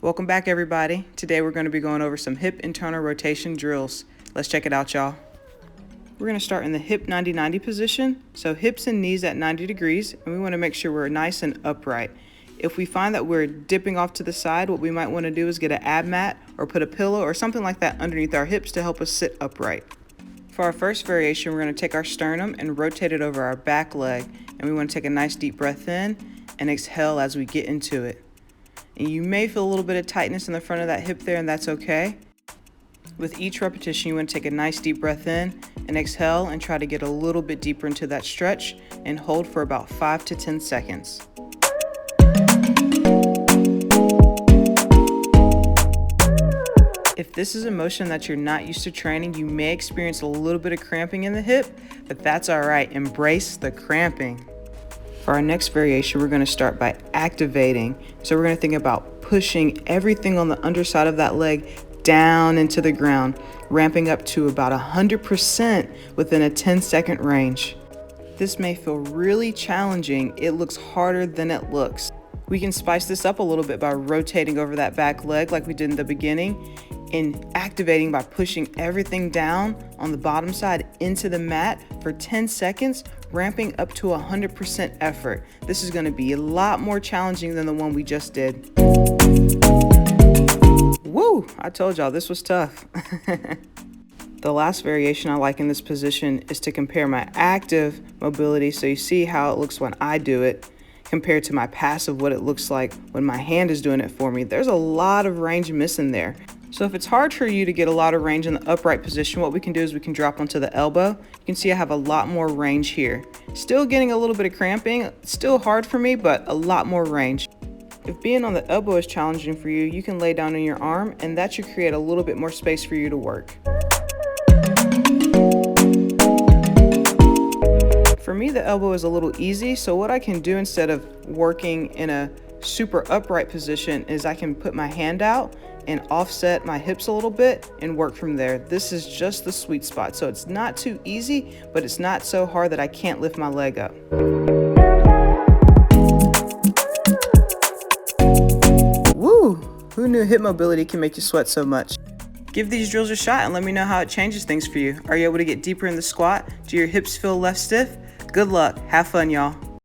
Welcome back, everybody. Today we're going to be going over some hip internal rotation drills. Let's check it out, y'all. We're going to start in the hip 90-90 position. So hips and knees at 90 degrees, and we want to make sure we're nice and upright. If we find that we're dipping off to the side, what we might want to do is get an ab mat or put a pillow or something like that underneath our hips to help us sit upright. For our first variation, we're going to take our sternum and rotate it over our back leg, and we want to take a nice deep breath in and exhale as we get into it. And you may feel a little bit of tightness in the front of that hip there, and that's okay. With each repetition, you want to take a nice deep breath in and exhale and try to get a little bit deeper into that stretch and hold for about 5 to 10 seconds. If this is a motion that you're not used to training, you may experience a little bit of cramping in the hip, but that's all right. Embrace the cramping. For our next variation, we're going to start by activating. So we're going to think about pushing everything on the underside of that leg down into the ground, ramping up to about 100% within a 10-second range. This may feel really challenging. It looks harder than it looks. We can spice this up a little bit by rotating over that back leg like we did in the beginning, and activating by pushing everything down on the bottom side into the mat for 10 seconds, ramping up to 100% effort. This is going to be a lot more challenging than the one we just did. Woo! I told y'all this was tough. The last variation I like in this position is to compare my active mobility, so you see how it looks when I do it, compared to my passive, what it looks like when my hand is doing it for me. There's a lot of range missing there. So if it's hard for you to get a lot of range in the upright position, what we can do is we can drop onto the elbow. You can see I have a lot more range here. Still getting a little bit of cramping. It's still hard for me, but a lot more range. If being on the elbow is challenging for you, you can lay down on your arm, and that should create a little bit more space for you to work. For me, the elbow is a little easy, so what I can do instead of working in a super upright position is I can put my hand out and offset my hips a little bit and work from there. This is just the sweet spot. So it's not too easy, but it's not so hard that I can't lift my leg up. Woo! Who knew hip mobility can make you sweat so much? Give these drills a shot and let me know how it changes things for you. Are you able to get deeper in the squat? Do your hips feel less stiff? Good luck. Have fun, y'all.